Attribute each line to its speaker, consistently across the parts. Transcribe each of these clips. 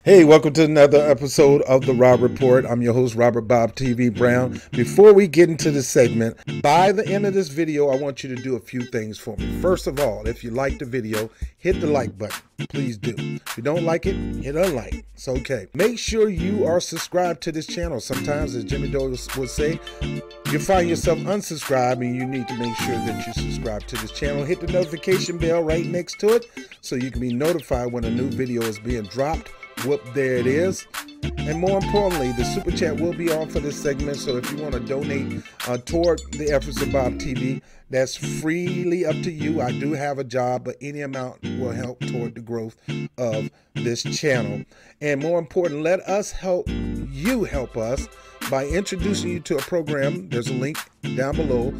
Speaker 1: Hey, welcome to another episode of the Rob Report. I'm your host, Robert Bob TV Brown. Before we get into this segment, by the end of this video, I want you to do a few things for me. First of all, if you like the video, hit the like button. Please do. If you don't like it, hit unlike. It's okay. Make sure you are subscribed to this channel. Sometimes, as Jimmy Dole would say, you find yourself unsubscribed and you need to make sure that you subscribe to this channel. Hit the notification bell right next to it so you can be notified when a new video is being dropped. Whoop, there it is. And more importantly, the super chat will be on for this segment. So if you want to donate toward the efforts of Bob TV, that's freely up to you. I do have a job, but any amount will help toward the growth of this channel. And more important, let us help you help us by introducing you to a program. There's a link down below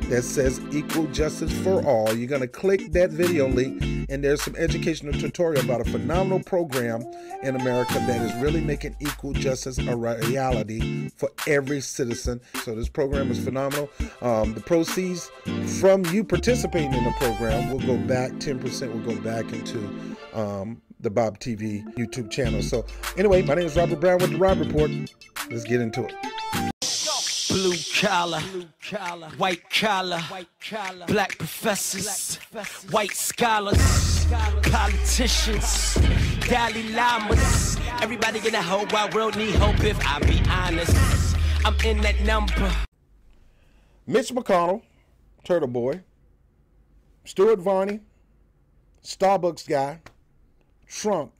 Speaker 1: that says Equal Justice for All. You're going to click that video link and there's some educational tutorial about a phenomenal program in America that is really making equal justice a reality for every citizen. So this program is phenomenal. The proceeds from you participating in the program will go back, 10% will go back into the Bob TV YouTube channel. So anyway, my name is Robert Brown with the Rob Report. Let's get into it.
Speaker 2: Blue collar, white collar, black professors, white scholars, politicians, Dalai Lamas. Everybody in the whole wide world need hope if I be honest. I'm in that number.
Speaker 1: Mitch McConnell, Turtle Boy, Stuart Varney, Starbucks guy, Trump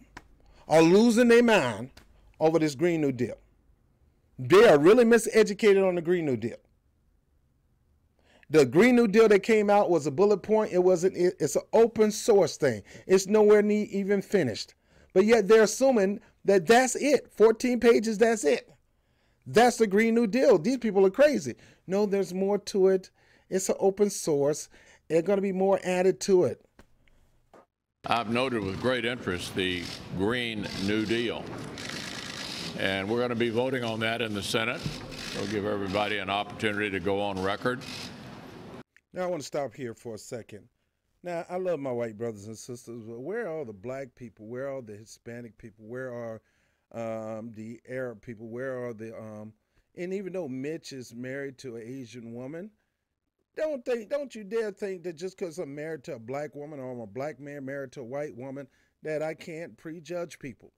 Speaker 1: are losing their mind over this Green New Deal. They are really miseducated on the Green New Deal. The Green New Deal that came out was a bullet point. It's an open source thing. It's nowhere near even finished. But yet they're assuming that that's it. 14 pages, that's it. That's the Green New Deal. These people are crazy. No, there's more to it. It's an open source. There's going to be more added to it.
Speaker 3: I've noted with great interest the Green New Deal. And we're going to be voting on that in the Senate. We'll give everybody an opportunity to go on record.
Speaker 1: Now, I want to stop here for a second. Now, I love my white brothers and sisters, but where are all the black people? Where are all the Hispanic people? Where are the Arab people? Where are the and even though Mitch is married to an Asian woman, don't you dare think that just because I'm married to a black woman or I'm a black man married to a white woman that I can't prejudge people.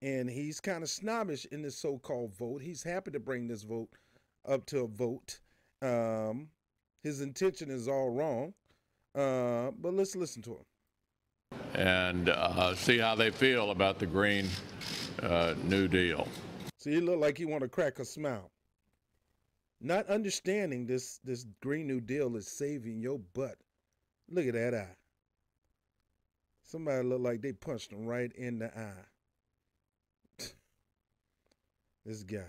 Speaker 1: And he's kind of snobbish in this so-called vote. He's happy to bring this vote up to a vote. His intention is all wrong. But let's listen to him.
Speaker 3: And see how they feel about the Green New Deal.
Speaker 1: So he look like he want to crack a smile. Not understanding this Green New Deal is saving your butt. Look at that eye. Somebody look like they punched him right in the eye. This guy.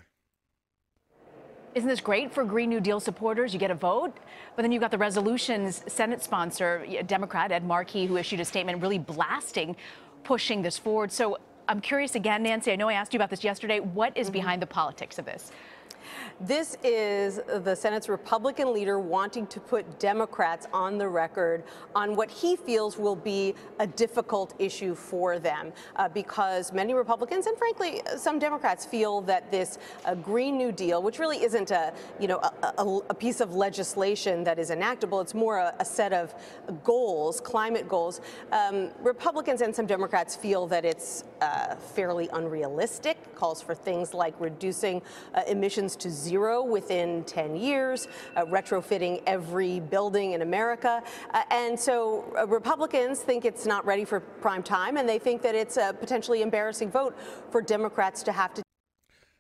Speaker 4: Isn't this great for Green New Deal supporters? You get a vote, but then you've got the resolution's Senate sponsor, Democrat Ed Markey, who issued a statement really blasting, pushing this forward. So I'm curious again, Nancy, I know I asked you about this yesterday. What is behind the politics of this?
Speaker 5: This is the Senate's Republican leader wanting to put Democrats on the record on what he feels will be a difficult issue for them, because many Republicans and frankly some Democrats feel that this Green New Deal, which really isn't a piece of legislation that is enactable, it's more a set of goals, climate goals. Republicans and some Democrats feel that it's fairly unrealistic, calls for things like reducing emissions to zero within 10 years, retrofitting every building in America. And so Republicans think it's not ready for prime time, and they think that it's a potentially embarrassing vote for Democrats to have to.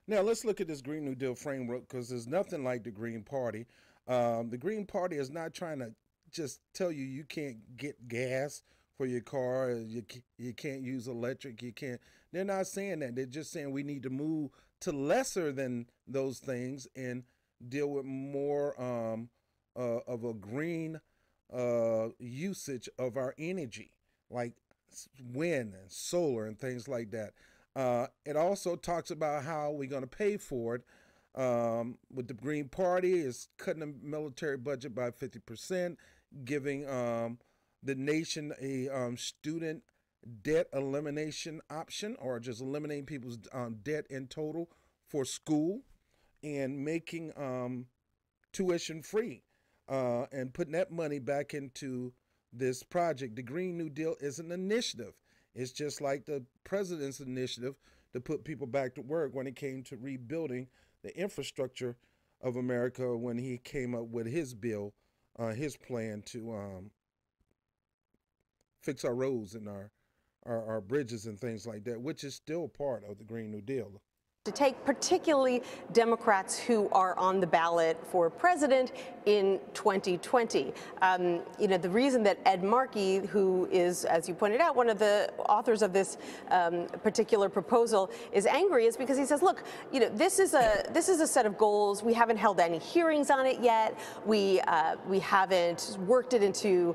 Speaker 1: Now, let's look at this Green New Deal framework, because there's nothing like the Green Party. The Green Party is not trying to just tell you you can't get gas for your car, you can't use electric, you can't. They're not saying that. They're just saying we need to move to lesser than those things and deal with more of a green usage of our energy, like wind and solar and things like that. It also talks about how we're going to pay for it. With the Green Party is cutting the military budget by 50%, giving the nation a student debt elimination option, or just eliminating people's debt in total for school, and making tuition free, and putting that money back into this project. The Green New Deal is an initiative. It's just like the president's initiative to put people back to work when it came to rebuilding the infrastructure of America, when he came up with his bill, his plan to fix our roads and our bridges and things like that, which is still part of the Green New Deal.
Speaker 5: To take particularly Democrats who are on the ballot for president in 2020. The reason that Ed Markey, who is, as you pointed out, one of the authors of this particular proposal, is angry is because he says, look, this is a set of goals. We haven't held any hearings on it yet. We haven't worked it into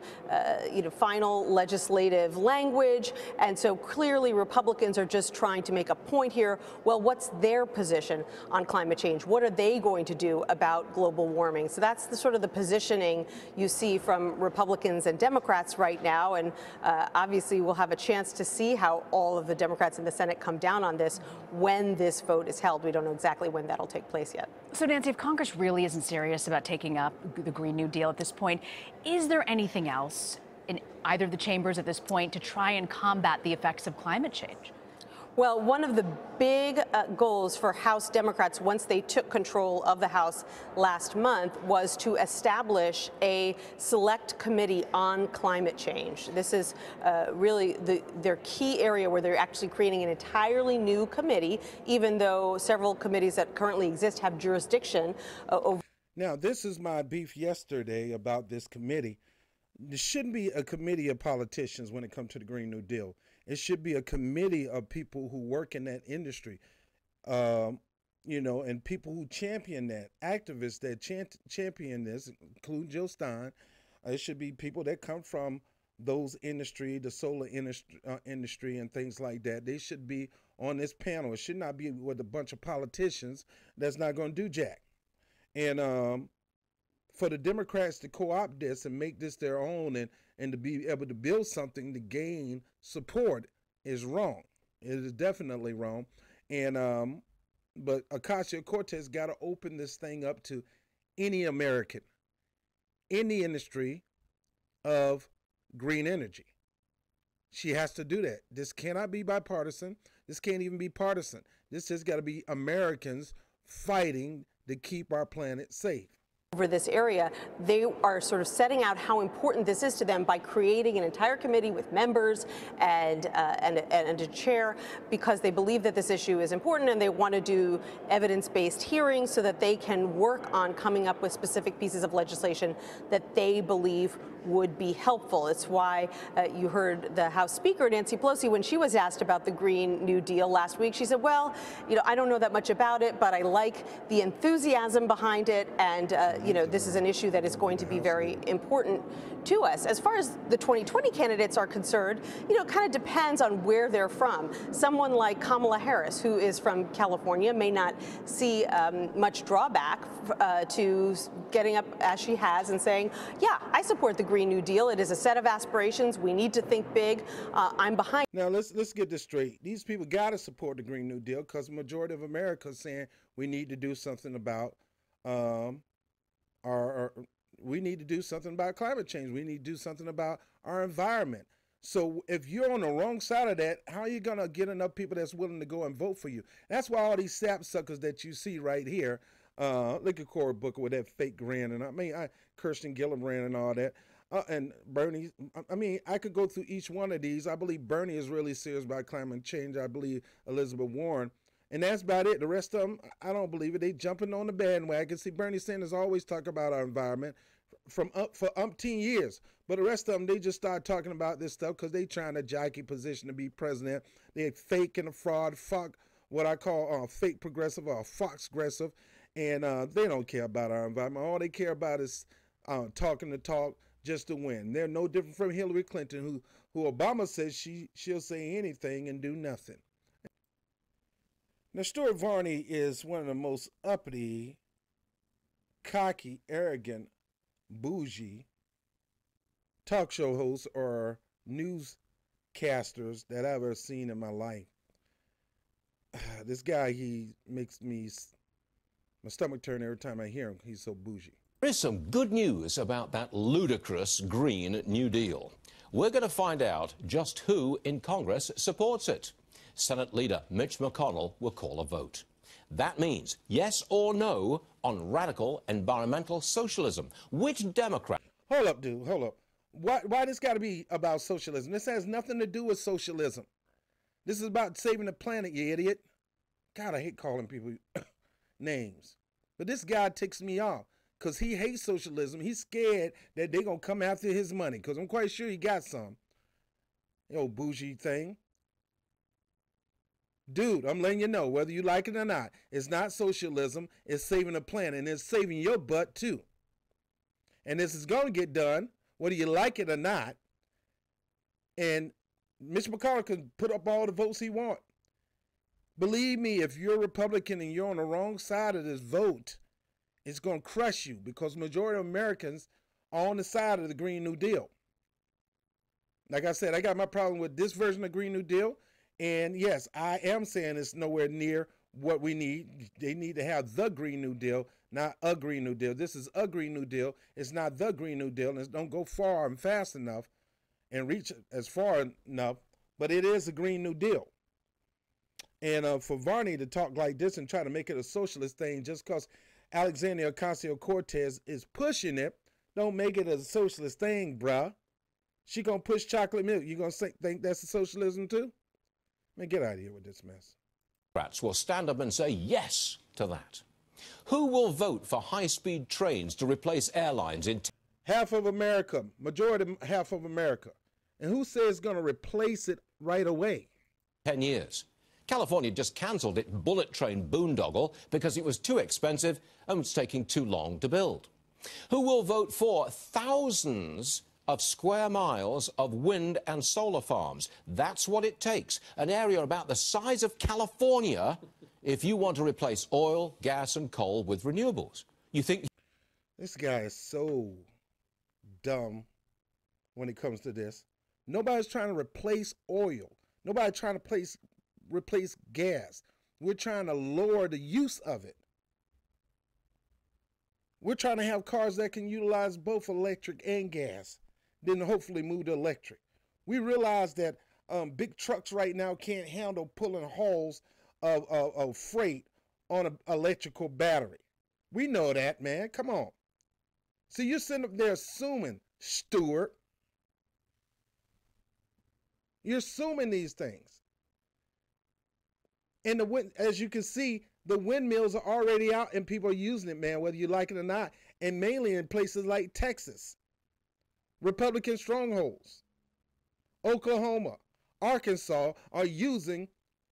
Speaker 5: final legislative language, and so clearly Republicans are just trying to make a point here. Well, what's their position on climate change? What are they going to do about global warming? So that's the sort of the positioning you see from Republicans and Democrats right now. And obviously we'll have a chance to see how all of the Democrats in the Senate come down on this when this vote is held. We don't know exactly when that'll take place yet.
Speaker 4: So, Nancy, if Congress really isn't serious about taking up the Green New Deal at this point, is there anything else in either of the chambers at this point to try and combat the effects of climate change?
Speaker 5: Well, one of the big goals for House Democrats once they took control of the House last month was to establish a select committee on climate change. This is really their key area where they're actually creating an entirely new committee, even though several committees that currently exist have jurisdiction over.
Speaker 1: Now, this is my beef yesterday about this committee. There shouldn't be a committee of politicians when it comes to the Green New Deal. It should be a committee of people who work in that industry, and people who champion that, activists that champion this, including Jill Stein. It should be people that come from those industry, the solar industry and things like that. They should be on this panel. It should not be with a bunch of politicians that's not going to do jack. And for the Democrats to co-opt this and make this their own and to be able to build something to gain support is wrong. It is definitely wrong. And but Ocasio-Cortez got to open this thing up to any American in the industry of green energy. She has to do that. This cannot be bipartisan. This can't even be partisan. This has got to be Americans fighting to keep our planet safe.
Speaker 5: Over this area, they are sort of setting out how important this is to them by creating an entire committee with members and a chair, because they believe that this issue is important and they want to do evidence-based hearings so that they can work on coming up with specific pieces of legislation that they believe would be helpful. It's why you heard the House Speaker, Nancy Pelosi, when she was asked about the Green New Deal last week, she said, well, I don't know that much about it, but I like the enthusiasm behind it, and this is an issue that is going to be very important to us. As far as the 2020 candidates are concerned, it kind of depends on where they're from. Someone like Kamala Harris, who is from California, may not see much drawback to getting up as she has and saying, yeah, I support the Green New Deal. It is a set of aspirations. We need to think big. I'm behind.
Speaker 1: Now, let's get this straight. These people got to support the Green New Deal because the majority of America is saying we need to do something about we need to do something about climate change. We need to do something about our environment. So if you're on the wrong side of that, how are you going to get enough people that's willing to go and vote for you? That's why all these sapsuckers that you see right here, look at Cory Booker with that fake grin, and Kirsten Gillibrand and all that, and Bernie. I could go through each one of these. I believe Bernie is really serious about climate change. I believe Elizabeth Warren. And that's about it. The rest of them, I don't believe it. They jumping on the bandwagon. See, Bernie Sanders always talk about our environment for umpteen years. But the rest of them, they just start talking about this stuff because they trying to jockey position to be president. They fake and a fraud, what I call fake progressive or fox-gressive. And they don't care about our environment. All they care about is talking the talk just to win. They're no different from Hillary Clinton, who Obama says she'll say anything and do nothing. Now, Stuart Varney is one of the most uppity, cocky, arrogant, bougie talk show hosts or news casters that I've ever seen in my life. This guy, he makes my stomach turn every time I hear him. He's so bougie.
Speaker 6: There is some good news about that ludicrous Green New Deal. We're going to find out just who in Congress supports it. Senate Leader Mitch McConnell will call a vote. That means yes or no on radical environmental socialism. Which Democrat?
Speaker 1: Hold up, dude. Hold up. Why this got to be about socialism? This has nothing to do with socialism. This is about saving the planet, you idiot. God, I hate calling people names. But this guy ticks me off because he hates socialism. He's scared that they're going to come after his money because I'm quite sure he got some. You know, bougie thing. Dude, I'm letting you know, whether you like it or not, it's not socialism. It's saving the planet, and it's saving your butt, too. And this is going to get done, whether you like it or not. And Mitch McConnell can put up all the votes he wants. Believe me, if you're a Republican and you're on the wrong side of this vote, it's going to crush you because the majority of Americans are on the side of the Green New Deal. Like I said, I got my problem with this version of Green New Deal. And yes, I am saying it's nowhere near what we need. They need to have the Green New Deal, not a Green New Deal. This is a Green New Deal. It's not the Green New Deal. And it don't go far and fast enough and reach as far enough. But it is a Green New Deal. And for Varney to talk like this and try to make it a socialist thing just because Alexandria Ocasio-Cortez is pushing it, don't make it a socialist thing, bruh. She gonna push chocolate milk. You gonna think that's a socialism too? Man, get out of here with this mess.
Speaker 6: Democrats will stand up and say yes to that. Who will vote for high-speed trains to replace airlines in
Speaker 1: half of America, majority half of America. And who says it's going to replace it right away?
Speaker 6: 10 years. California just cancelled its bullet train boondoggle because it was too expensive and was taking too long to build. Who will vote for thousands of square miles of wind and solar farms? That's what it takes. An area about the size of California if you want to replace oil, gas and coal with renewables. You think...
Speaker 1: This guy is so dumb when it comes to this. Nobody's trying to replace oil. Nobody's trying to replace gas. We're trying to lower the use of it. We're trying to have cars that can utilize both electric and gas, then hopefully move to electric. We realize that big trucks right now can't handle pulling hauls of freight on an electrical battery. We know that, man. Come on. See, you're sitting up there assuming, Stuart. You're assuming these things. And as you can see, the windmills are already out and people are using it, man, whether you like it or not. And mainly in places like Texas, Republican strongholds, Oklahoma, Arkansas are using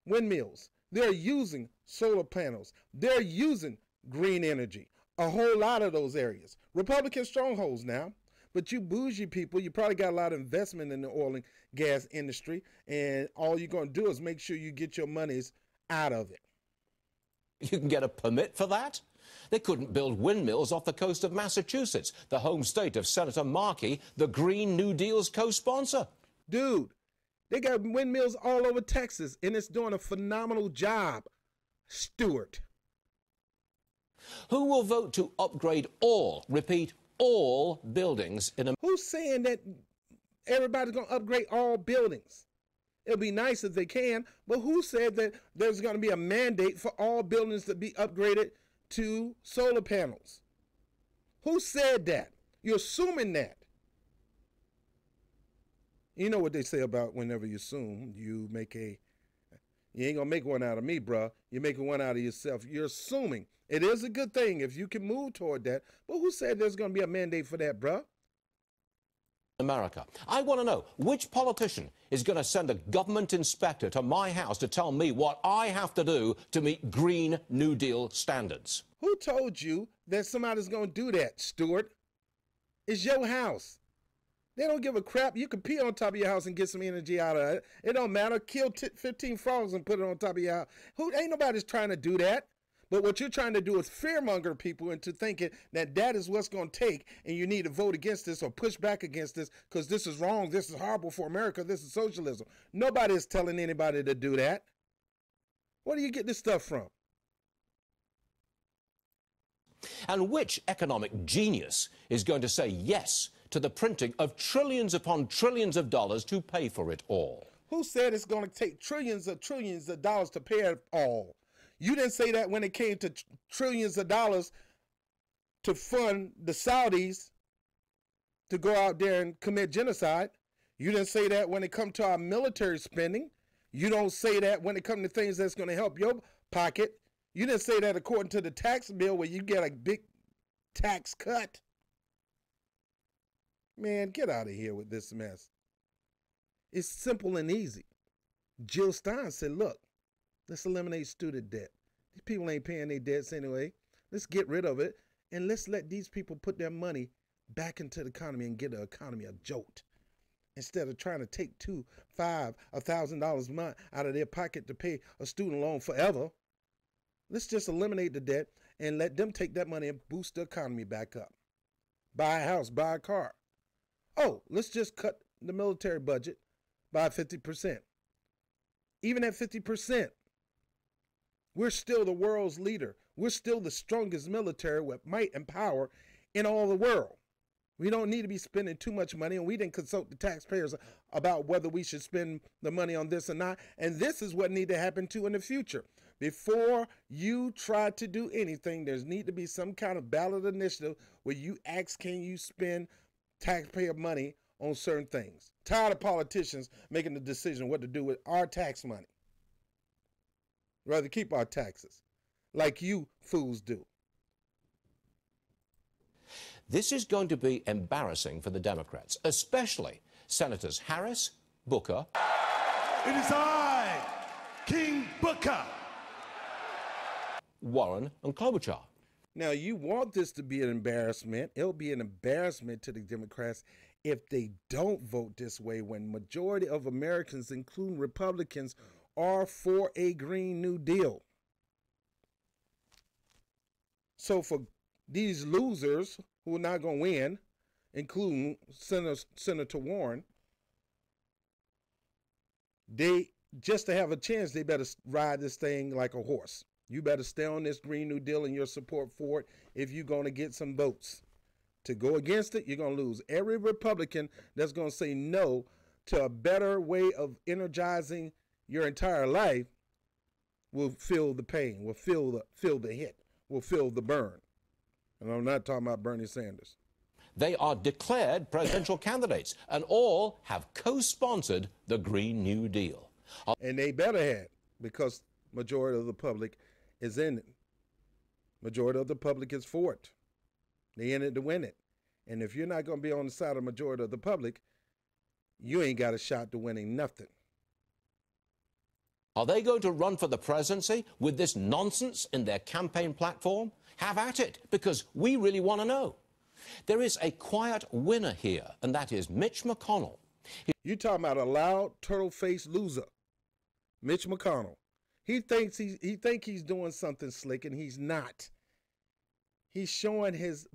Speaker 1: windmills. They're using solar panels. They're using green energy. A whole lot of those areas. Republican strongholds now. But you bougie people, you probably got a lot of investment in the oil and gas industry. And all you're going to do is make sure you get your monies out of it.
Speaker 6: You can get a permit for that? They couldn't build windmills off the coast of Massachusetts, the home state of Senator Markey, the Green New Deal's co-sponsor.
Speaker 1: Dude, they got windmills all over Texas, and it's doing a phenomenal job. Stuart.
Speaker 6: Who will vote to upgrade all, repeat, all buildings in a...
Speaker 1: Who's saying that everybody's going to upgrade all buildings? It'll be nice if they can, but who said that there's going to be a mandate for all buildings to be upgraded to solar panels? Who said that? You're assuming that. You know what they say about whenever you assume, you ain't going to make one out of me, bruh. You're making one out of yourself. You're assuming. It is a good thing if you can move toward that, but who said there's going to be a mandate for that, bruh?
Speaker 6: America. I want to know which politician is going to send a government inspector to my house to tell me what I have to do to meet Green New Deal standards.
Speaker 1: Who told you that somebody's going to do that, Stuart? It's your house. They don't give a crap. You can pee on top of your house and get some energy out of it. It don't matter. Kill 15 frogs and put it on top of your house. Ain't nobody's trying to do that. But what you're trying to do is fearmonger people into thinking that that is what's going to take, and you need to vote against this or push back against this because this is wrong, this is horrible for America, this is socialism. Nobody is telling anybody to do that. Where do you get this stuff from?
Speaker 6: And which economic genius is going to say yes to the printing of trillions upon trillions of dollars to pay for it all?
Speaker 1: Who said it's going to take trillions of dollars to pay it all? You didn't say that when it came to trillions of dollars to fund the Saudis to go out there and commit genocide. You didn't say that when it comes to our military spending. You don't say that when it comes to things that's going to help your pocket. You didn't say that according to the tax bill where you get a big tax cut. Man, get out of here with this mess. It's simple and easy. Jill Stein said, look, let's eliminate student debt. These people ain't paying their debts anyway. Let's get rid of it, and let's let these people put their money back into the economy and get the economy a jolt. Instead of trying to take $2,000, $5,000, $1,000 a month out of their pocket to pay a student loan forever, let's just eliminate the debt and let them take that money and boost the economy back up. Buy a house, buy a car. Oh, let's just cut the military budget by 50%. Even at 50%, we're still the world's leader. We're still the strongest military with might and power in all the world. We don't need to be spending too much money, and we didn't consult the taxpayers about whether we should spend the money on this or not. And this is what needs to happen too in the future. Before you try to do anything, there's need to be some kind of ballot initiative where you ask, can you spend taxpayer money on certain things? Tired of politicians making the decision what to do with our tax money. Rather keep our taxes like you fools do.
Speaker 6: This is going to be embarrassing for the Democrats, especially Senators Harris, Booker.
Speaker 7: It is I, King Booker.
Speaker 6: Warren and Klobuchar.
Speaker 1: Now, you want this to be an embarrassment. It'll be an embarrassment to the Democrats if they don't vote this way when majority of Americans, including Republicans, are for a Green New Deal. So for these losers who are not going to win, including Senator Warren, they, just to have a chance, they better ride this thing like a horse. You better stay on this Green New Deal and your support for it if you're going to get some votes. To go against it, you're going to lose. Every Republican that's going to say no to a better way of energizing your entire life will feel the pain, will feel the hit, will feel the burn. And I'm not talking about Bernie Sanders.
Speaker 6: They are declared presidential candidates, and all have co-sponsored the Green New Deal.
Speaker 1: And they better have, because majority of the public is in it. Majority of the public is for it. They in it to win it. And if you're not going to be on the side of the majority of the public, you ain't got a shot to winning nothing.
Speaker 6: Are they going to run for the presidency with this nonsense in their campaign platform? Have at it, because we really want to know. There is a quiet winner here, and that is Mitch McConnell.
Speaker 1: You're talking about a loud, turtle-faced loser, Mitch McConnell. He thinks he's doing something slick, and he's not. He's showing his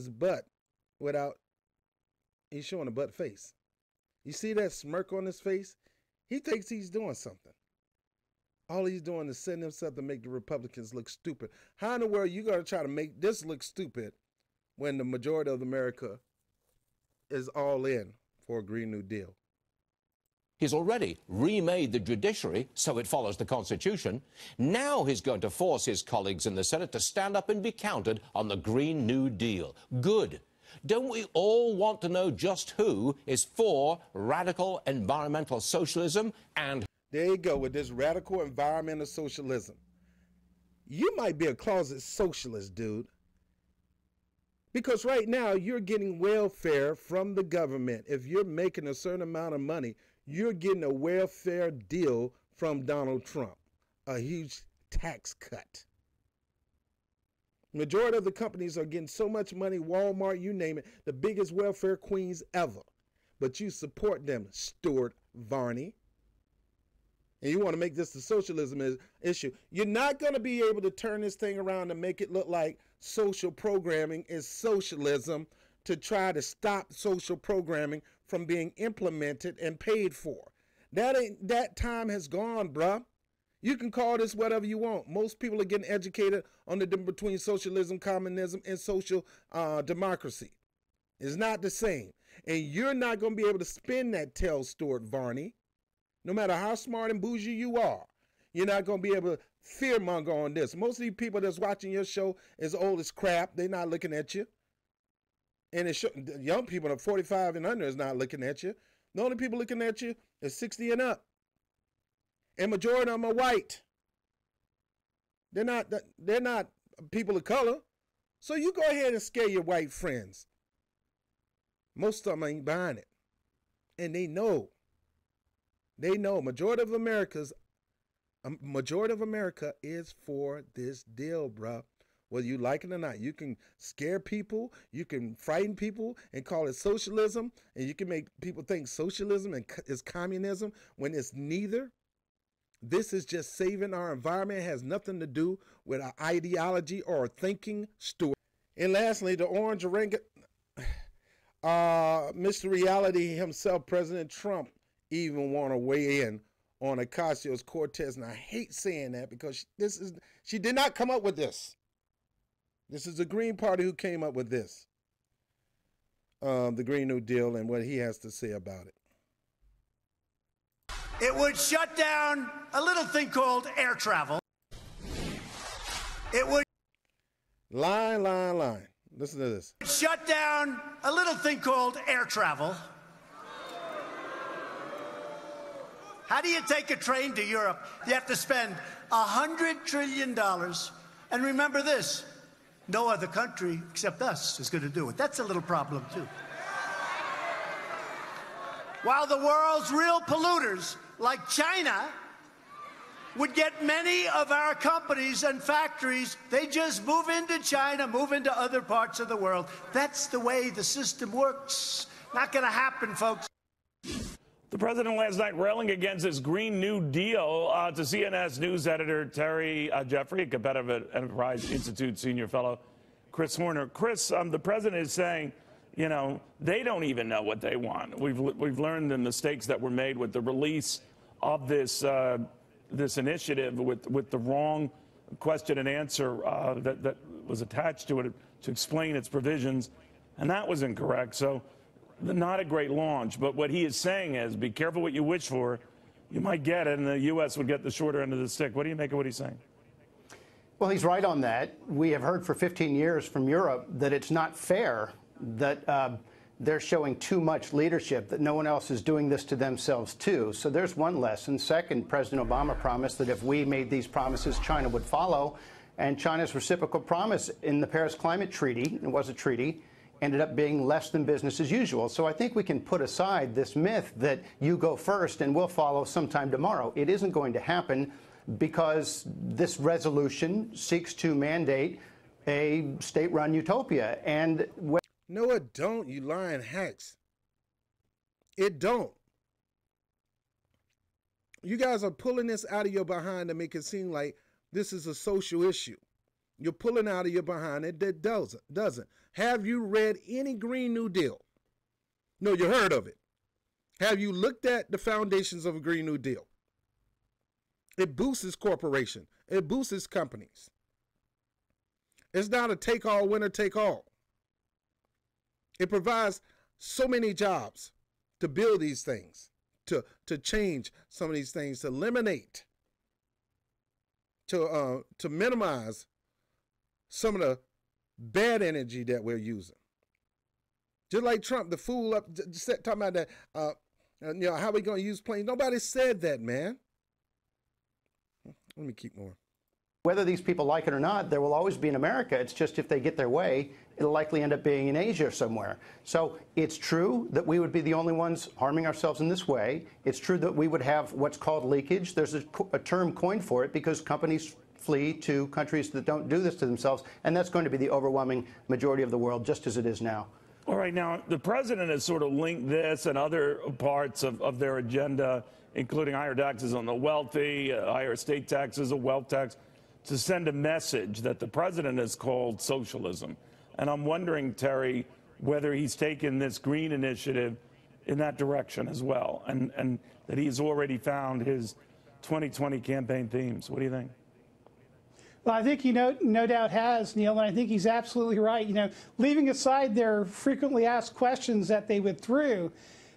Speaker 1: butt without. He's showing a butt face. You see that smirk on his face? He thinks he's doing something. All he's doing is setting himself to make the Republicans look stupid. How in the world are you going to try to make this look stupid when the majority of America is all in for a Green New Deal?
Speaker 6: He's already remade the judiciary so it follows the Constitution. Now he's going to force his colleagues in the Senate to stand up and be counted on the Green New Deal. Good. Don't we all want to know just who is for radical environmental socialism and...
Speaker 1: There you go with this radical environmental socialism. You might be a closet socialist, dude. Because right now you're getting welfare from the government. If you're making a certain amount of money, you're getting a welfare deal from Donald Trump. A huge tax cut. Majority of the companies are getting so much money, Walmart, you name it, the biggest welfare queens ever. But you support them, Stuart Varney. and you want to make this the socialism issue, you're not going to be able to turn this thing around and make it look like social programming is socialism to try to stop social programming from being implemented and paid for. That time has gone, bruh. You can call this whatever you want. Most people are getting educated on the difference between socialism, communism, and social democracy. It's not the same. And you're not going to be able to spin that tail, Stuart Varney. No matter how smart and bougie you are, you're not going to be able to fearmonger on this. Most of these people that's watching your show is old as crap. They're not looking at you. And the young people of 45 and under is not looking at you. The only people looking at you is 60 and up. And majority of them are white. They're not people of color. So you go ahead and scare your white friends. Most of them ain't buying it. And they know. They know. Majority of America is for this deal, bruh. Whether you like it or not. You can scare people, you can frighten people and call it socialism, and you can make people think socialism is communism when it's neither. This is just saving our environment. It has nothing to do with our ideology or thinking, Stuart. And lastly, the orange orangutan, Mr. Reality himself, President Trump, even want to weigh in on Ocasio-Cortez. And I hate saying that because she did not come up with this. This is the Green Party who came up with this, the Green New Deal, and what he has to say about it.
Speaker 8: It would shut down a little thing called air travel. It would
Speaker 1: line. Listen to this.
Speaker 8: Shut down a little thing called air travel. How do you take a train to Europe? You have to spend $100 trillion. And remember this. No other country except us is going to do it. That's a little problem, too. While the world's real polluters, like China, would get many of our companies and factories, they just move into China, move into other parts of the world. That's the way the system works. Not going to happen, folks.
Speaker 9: The president last night railing against this Green New Deal to CNS News editor Terry Jeffrey, a Competitive Enterprise Institute senior fellow, Chris Horner. Chris, the president is saying, you know, they don't even know what they want. We've learned the mistakes that were made with the release of this this initiative with the wrong question and answer that was attached to it to explain its provisions, and that was incorrect. So not a great launch, but what he is saying is be careful what you wish for. You might get it, and the U.S. would get the shorter end of the stick. What do you make of what he's saying?
Speaker 10: Well, he's right on that. We have heard for 15 years from Europe that it's not fair that they're showing too much leadership, that no one else is doing this to themselves, too. So there's one lesson. Second, President Obama promised that if we made these promises, China would follow. And China's reciprocal promise in the Paris Climate Treaty, it was a treaty, ended up being less than business as usual. So I think we can put aside this myth that you go first and we'll follow sometime tomorrow. It isn't going to happen because this resolution seeks to mandate a state-run utopia. And
Speaker 1: no, it don't, you lying hacks. It don't. You guys are pulling this out of your behind to make it seem like this is a social issue. You're pulling out of your behind it that doesn't. Have you read any Green New Deal? No, you heard of it. Have you looked at the foundations of a Green New Deal? It boosts corporations. It boosts companies. It's not a take-all, winner-take-all. It provides so many jobs to build these things, to change some of these things, to eliminate, to minimize some of the bad energy that we're using. Just like Trump, the fool up talking about that, you know, how we going to use planes. Nobody said that, man. Let me keep going.
Speaker 10: whether these people like it or not, there will always be in America. It's just if they get their way, it'll likely end up being in Asia somewhere. So it's true that we would be the only ones harming ourselves in this way. It's true that we would have what's called leakage. There's a term coined for it because companies flee to countries that don't do this to themselves, and that's going to be the overwhelming majority of the world, just as it is now.
Speaker 9: All right, now, the president has sort of linked this and other parts of their agenda, including higher taxes on the wealthy, higher estate taxes, a wealth tax, to send a message that the president has called socialism. And I'm wondering, Terry, whether he's taken this green initiative in that direction as well, and that he's already found his 2020 campaign themes. What do you think?
Speaker 11: Well, I think he no doubt has, Neil, and I think he's absolutely right. You know, leaving aside their frequently asked questions that they withdrew,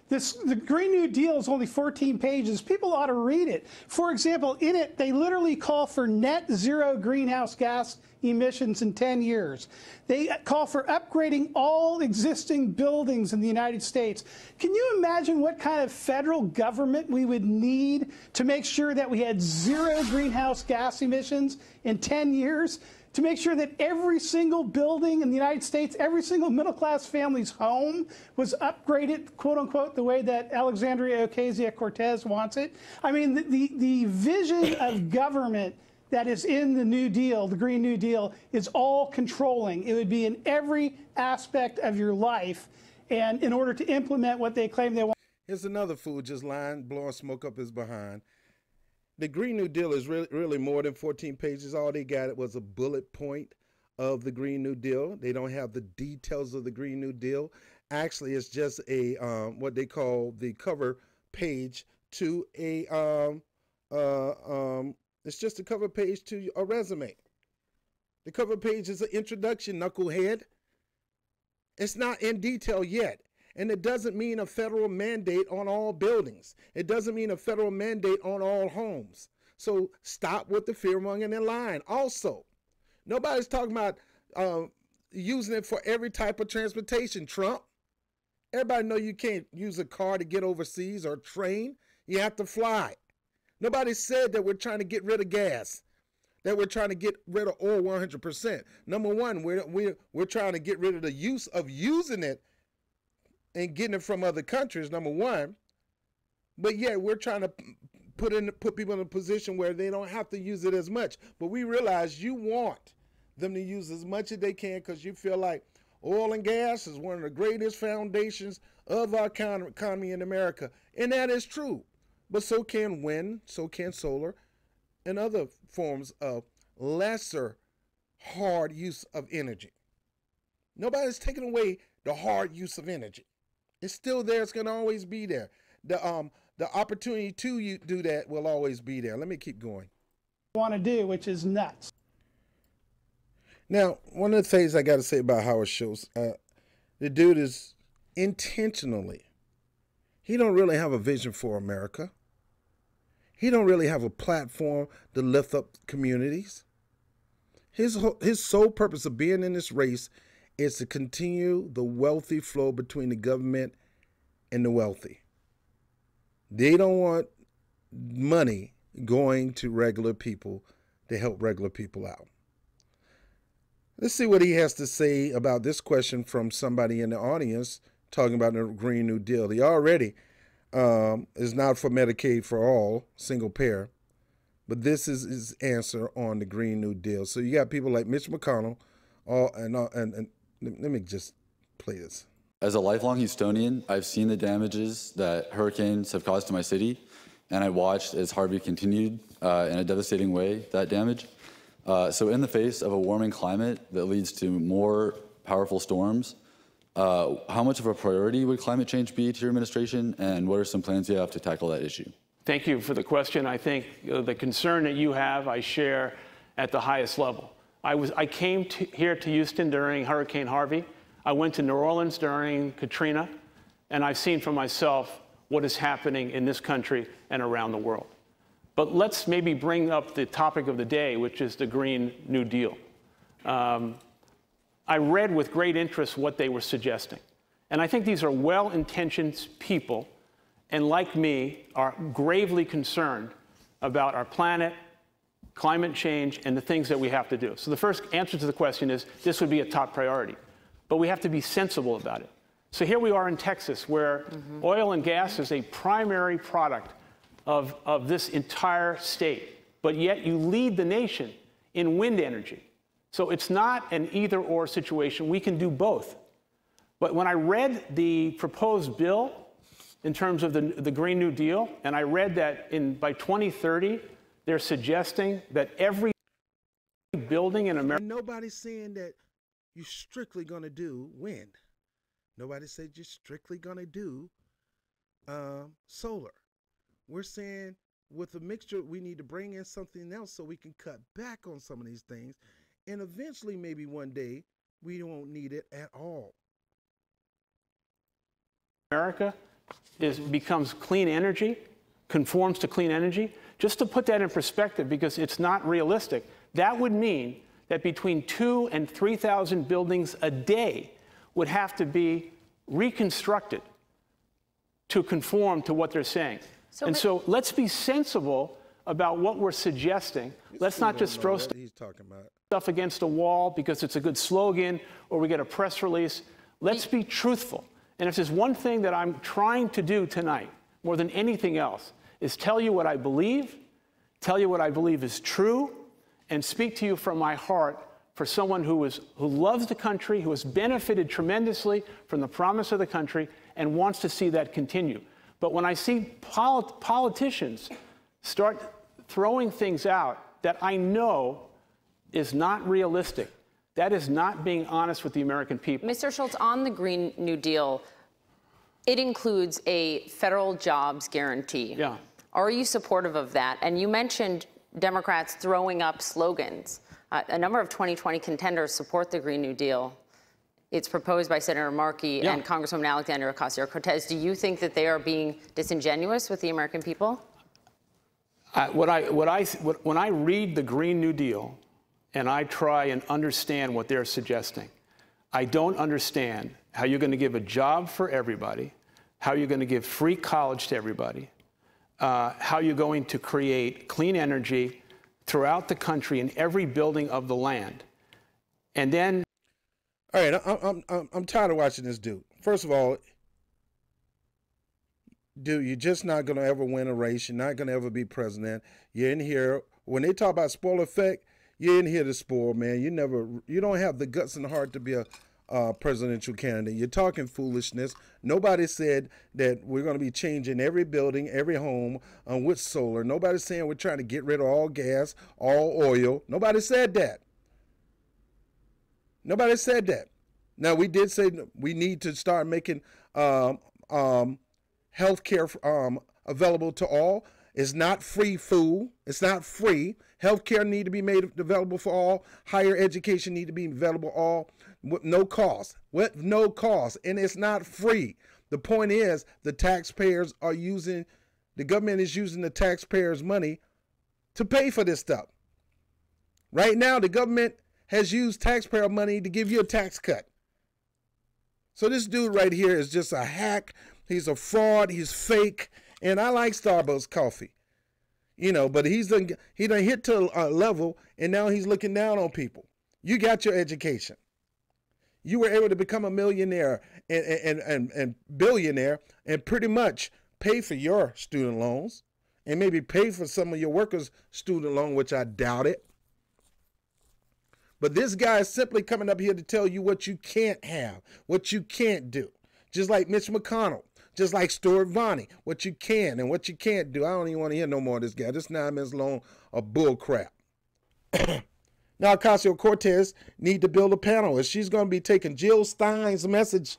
Speaker 11: the Green New Deal is only 14 pages. People ought to read it. For example, in it, they literally call for net zero greenhouse gas emissions in 10 years. They call for upgrading all existing buildings in the United States. Can you imagine what kind of federal government we would need to make sure that we had zero greenhouse gas emissions in 10 years? To make sure that every single building in the United States, every single middle-class family's home was upgraded, quote unquote, the way that Alexandria Ocasio-Cortez wants it. I mean, the vision of government that is in the New Deal, the Green New Deal, is all controlling. It would be in every aspect of your life. And in order to implement what they claim they want.
Speaker 1: Here's another fool just lying, blowing smoke up his behind. The Green New Deal is really more than 14 pages. All they got was a bullet point of the Green New Deal. They don't have the details of the Green New Deal. Actually, it's just a what they call the cover page to a it's just a cover page to a resume. The cover page is an introduction, knucklehead. It's not in detail yet. And it doesn't mean a federal mandate on all buildings. It doesn't mean a federal mandate on all homes. So stop with the fear-mongering and lying. Also, nobody's talking about using it for every type of transportation, Trump. Everybody know you can't use a car to get overseas or train. You have to fly. Nobody said that we're trying to get rid of gas, that we're trying to get rid of oil 100%. Number one, we're trying to get rid of the use of using it and getting it from other countries, number one. But yeah, we're trying to put people in a position where they don't have to use it as much. But we realize you want them to use as much as they can because you feel like oil and gas is one of the greatest foundations of our economy in America. And that is true. But so can wind, so can solar, and other forms of lesser hard use of energy. Nobody's taking away the hard use of energy. It's still there. It's going to always be there. The opportunity to do that will always be there. Let me keep going.
Speaker 11: Want to do, which is nuts.
Speaker 1: Now, one of the things I got to say about Howard Schultz, the dude is intentionally, he don't really have a vision for America. He don't really have a platform to lift up communities. His sole purpose of being in this race is to continue the wealthy flow between the government and the wealthy. They don't want money going to regular people to help regular people out. Let's see what he has to say about this question from somebody in the audience talking about the Green New Deal. He already is not for Medicaid for all, single payer, but this is his answer on the Green New Deal. So you got people like Mitch McConnell, and let me just play this.
Speaker 12: As a lifelong Houstonian, I've seen the damages that hurricanes have caused to my city, and I watched as Harvey continued in a devastating way, that damage. So in the face of a warming climate that leads to more powerful storms, how much of a priority would climate change be to your administration, and what are some plans you have to tackle that issue?
Speaker 13: Thank you for the question. I think the concern that you have, I share at the highest level. I came here to Houston during Hurricane Harvey. I went to New Orleans during Katrina, and I've seen for myself what is happening in this country and around the world. But let's maybe bring up the topic of the day, which is the Green New Deal. I read with great interest what they were suggesting. And I think these are well-intentioned people, and like me, are gravely concerned about our planet, climate change, and the things that we have to do. So the first answer to the question is this would be a top priority. But we have to be sensible about it. So here we are in Texas, where oil and gas is a primary product of this entire state. But yet you lead the nation in wind energy. So it's not an either-or situation. We can do both. But when I read the proposed bill in terms of the Green New Deal, and I read that by 2030, they're suggesting that every building in America.
Speaker 1: And nobody's saying that you're strictly going to do wind. Nobody said you're strictly going to do solar. We're saying with a mixture, we need to bring in something else so we can cut back on some of these things. And eventually, maybe one day, we won't need it at all.
Speaker 13: America becomes clean energy, conforms to clean energy. Just to put that in perspective, because it's not realistic, that would mean that between 2,000 and 3,000 buildings a day would have to be reconstructed to conform to what they're saying. So let's be sensible about what we're suggesting. Let's not just throw stuff against a wall because it's a good slogan or we get a press release. Let's be truthful. And if there's one thing that I'm trying to do tonight, more than anything else, is tell you what I believe, tell you what I believe is true, and speak to you from my heart for someone who loves the country, who has benefited tremendously from the promise of the country, and wants to see that continue. But when I see politicians start throwing things out that I know is not realistic, that is not being honest with the American people.
Speaker 14: Mr. Schultz, on the Green New Deal, it includes a federal jobs guarantee.
Speaker 13: Yeah.
Speaker 14: Are you supportive of that? And you mentioned Democrats throwing up slogans. A number of 2020 contenders support the Green New Deal. It's proposed by Senator Markey and Congresswoman Alexandria Ocasio-Cortez. Do you think that they are being disingenuous with the American people?
Speaker 13: When I read the Green New Deal and I try and understand what they're suggesting, I don't understand how you're going to give a job for everybody, how you're going to give free college to everybody, how you're going to create clean energy throughout the country in every building of the land. And then...
Speaker 1: All right, I'm tired of watching this dude. First of all, dude, you're just not going to ever win a race. You're not going to ever be president. You're in here. When they talk about spoil effect, you're in here to spoil, man. You don't have the guts and the heart to be a presidential candidate. You're talking foolishness. Nobody said that we're going to be changing every building, every home with solar. Nobody's saying we're trying to get rid of all gas, all oil. Nobody said that. Nobody said that. Now, we did say we need to start making health care available to all. It's not free food. It's not free. Health care need to be made available for all. Higher education need to be available to all with no cost. With no cost. And it's not free. The point is the taxpayers are using, the government is using the taxpayers' money to pay for this stuff. Right now, the government has used taxpayer money to give you a tax cut. So this dude right here is just a hack. He's a fraud. He's fake. And I like Starbucks coffee, you know, but he done hit to a level, and now he's looking down on people. You got your education. You were able to become a millionaire and billionaire and pretty much pay for your student loans and maybe pay for some of your workers' student loan, which I doubt it. But this guy is simply coming up here to tell you what you can't have, what you can't do. Just like Mitch McConnell, just like Stuart Varney, what you can and what you can't do. I don't even want to hear no more of this guy. This 9 minutes long of bull crap. Now, Ocasio-Cortez need to build a panel. If she's going to be taking Jill Stein's message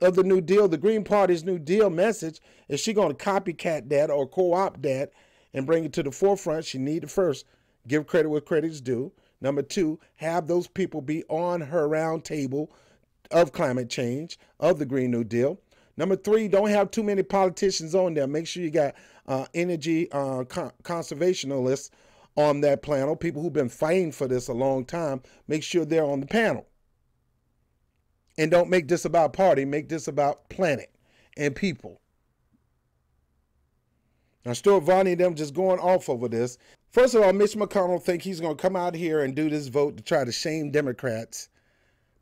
Speaker 1: of the New Deal, the Green Party's New Deal message, is she going to copycat that or co-opt that and bring it to the forefront? She need to first give credit where credit's due. Number 2, have those people be on her round table of climate change, of the Green New Deal. Number 3, don't have too many politicians on there. Make sure you got energy conservationists on that panel, people who've been fighting for this a long time. Make sure they're on the panel. And don't make this about party. Make this about planet and people. Now, Stuart Varney and them just going off over this. First of all, Mitch McConnell think he's going to come out here and do this vote to try to shame Democrats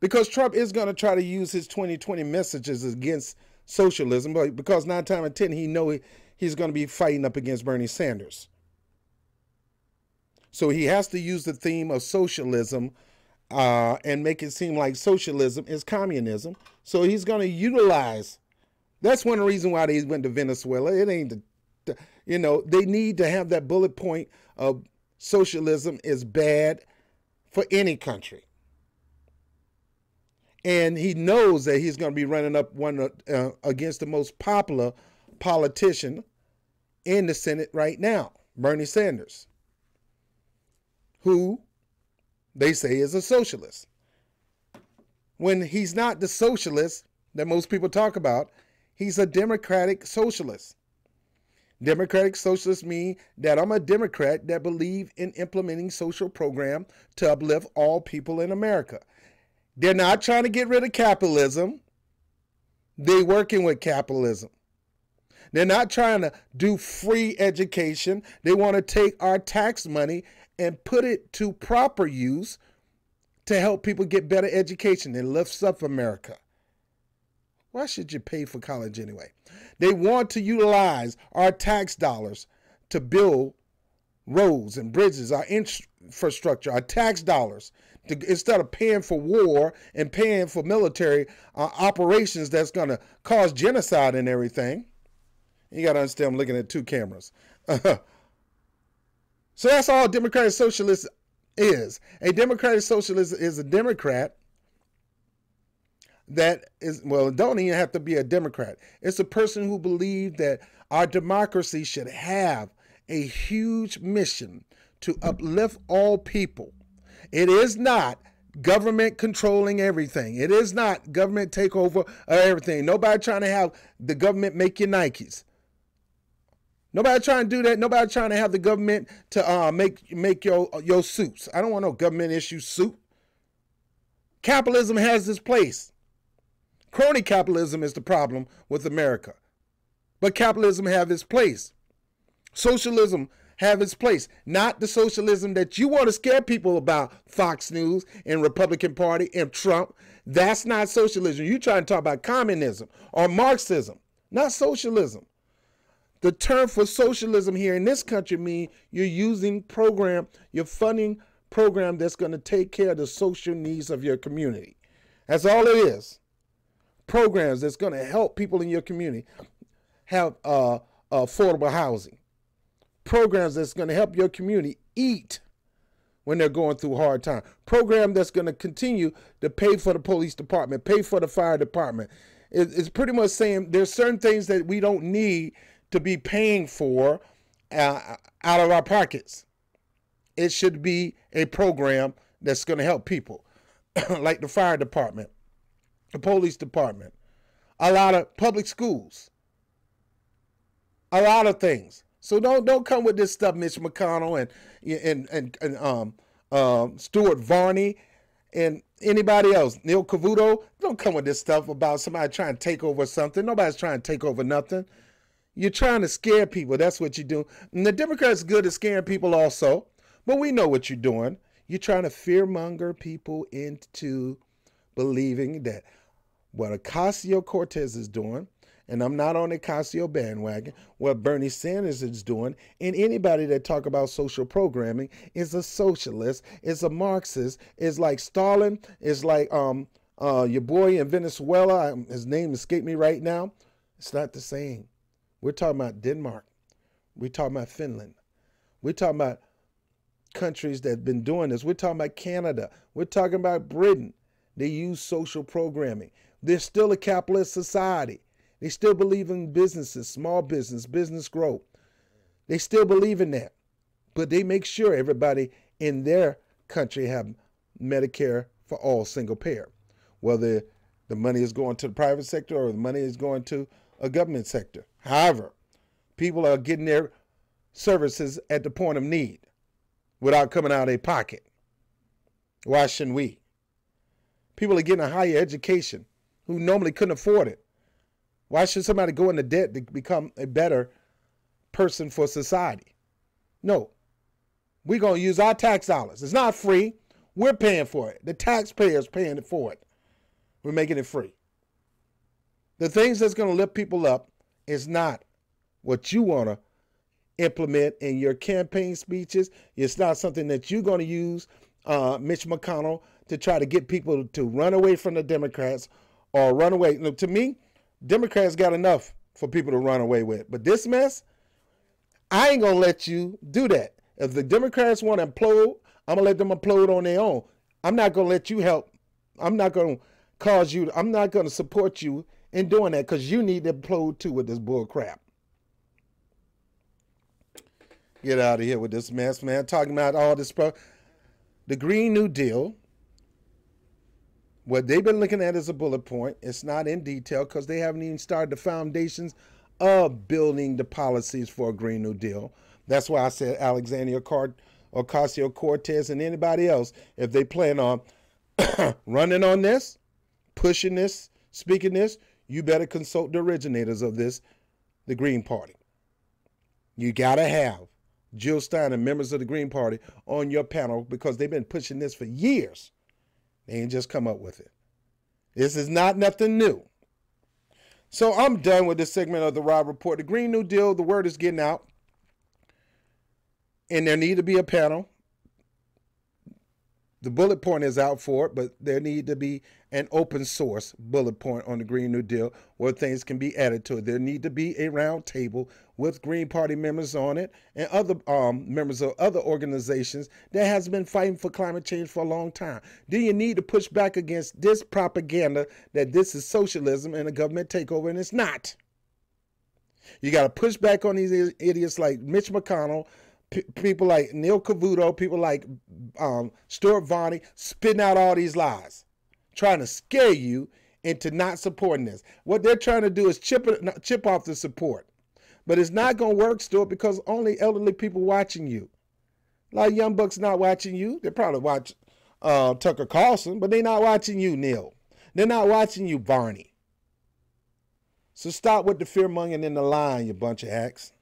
Speaker 1: because Trump is going to try to use his 2020 messages against socialism, but because 9 times out of 10, he know he's going to be fighting up against Bernie Sanders. So he has to use the theme of socialism and make it seem like socialism is communism. So he's going to utilize. That's one of the reasons why they went to Venezuela. It ain't, they need to have that bullet point of socialism is bad for any country. And he knows that he's going to be running up against the most popular politician in the Senate right now, Bernie Sanders, who they say is a socialist. When he's not the socialist that most people talk about, he's a democratic socialist. Democratic socialists mean that I'm a Democrat that believe in implementing social program to uplift all people in America. They're not trying to get rid of capitalism. They're working with capitalism. They're not trying to do free education. They want to take our tax money and put it to proper use to help people get better education and lifts up America. Why should you pay for college anyway? They want to utilize our tax dollars to build roads and bridges, our infrastructure, our tax dollars, instead of paying for war and paying for military operations that's going to cause genocide and everything. You got to understand, I'm looking at two cameras. So that's all democratic socialist is. A democratic socialist is a Democrat that is, well, it don't even have to be a Democrat. It's a person who believes that our democracy should have a huge mission to uplift all people. It is not government controlling everything. It is not government takeover of everything. Nobody trying to have the government make your Nikes. Nobody trying to do that. Nobody trying to have the government to make your suits. I don't want no government issue suit. Capitalism has its place. Crony capitalism is the problem with America. But capitalism have its place. Socialism have its place. Not the socialism that you want to scare people about, Fox News and Republican Party and Trump. That's not socialism. You're trying to talk about communism or Marxism, not socialism. The term for socialism here in this country means you're using you're funding program that's going to take care of the social needs of your community. That's all it is. Programs that's going to help people in your community have affordable housing. Programs that's going to help your community eat when they're going through a hard time. Program that's going to continue to pay for the police department, pay for the fire department. It's pretty much saying there's certain things that we don't need to be paying for out of our pockets. It should be a program that's going to help people, like the fire department, the police department, a lot of public schools, a lot of things. So don't come with this stuff, Mitch McConnell and Stuart Varney and anybody else, Neil Cavuto. Don't come with this stuff about somebody trying to take over something. Nobody's trying to take over nothing. You're trying to scare people. That's what you do. And the Democrats are good at scaring people also, but we know what you're doing. You're trying to fearmonger people into believing that what Ocasio-Cortez is doing, and I'm not on the Ocasio bandwagon, what Bernie Sanders is doing, and anybody that talk about social programming is a socialist, is a Marxist, is like Stalin, is like your boy in Venezuela, his name escaped me right now. It's not the same. We're talking about Denmark. We're talking about Finland. We're talking about countries that have been doing this. We're talking about Canada. We're talking about Britain. They use social programming. They're still a capitalist society. They still believe in businesses, small business, business growth. They still believe in that. But they make sure everybody in their country have Medicare for all, single payer. Whether the money is going to the private sector or the money is going to a government sector. However, people are getting their services at the point of need without coming out of their pocket. Why shouldn't we? People are getting a higher education who normally couldn't afford it. Why should somebody go into debt to become a better person for society? No. We're going to use our tax dollars. It's not free. We're paying for it. The taxpayers paying it for it. We're making it free. The things that's going to lift people up is not what you want to implement in your campaign speeches. It's not something that you're going to use Mitch McConnell to try to get people to run away from the Democrats or run away. Look, to me, Democrats got enough for people to run away with. But this mess, I ain't going to let you do that. If the Democrats want to implode, I'm going to let them implode on their own. I'm not going to let you help. I'm not going to support you in doing that because you need to implode too with this bull crap. Get out of here with this mess, man. Talking about all this stuff. The Green New Deal, what they've been looking at is a bullet point. It's not in detail because they haven't even started the foundations of building the policies for a Green New Deal. That's why I said Alexandria Ocasio-Cortez and anybody else, if they plan on running on this, pushing this, speaking this, you better consult the originators of this, the Green Party. You got to have Jill Stein and members of the Green Party on your panel because they've been pushing this for years. They ain't just come up with it. This is not nothing new. So I'm done with this segment of the Rob Report. The Green New Deal, the word is getting out. And there need to be a panel. The bullet point is out for it, but there need to be an open source bullet point on the Green New Deal where things can be added to it. There need to be a round table with Green Party members on it and other members of other organizations that has been fighting for climate change for a long time. Do you need to push back against this propaganda that this is socialism and a government takeover, and it's not? You got to push back on these idiots like Mitch McConnell, people like Neil Cavuto, people like Stuart Varney, spitting out all these lies, trying to scare you into not supporting this. What they're trying to do is chip off the support. But it's not going to work, Stuart, because only elderly people watching you. A lot of young bucks not watching you. They probably watch Tucker Carlson, but they're not watching you, Neil. They're not watching you, Varney. So stop with the fear-mongering and the lying, you bunch of hacks.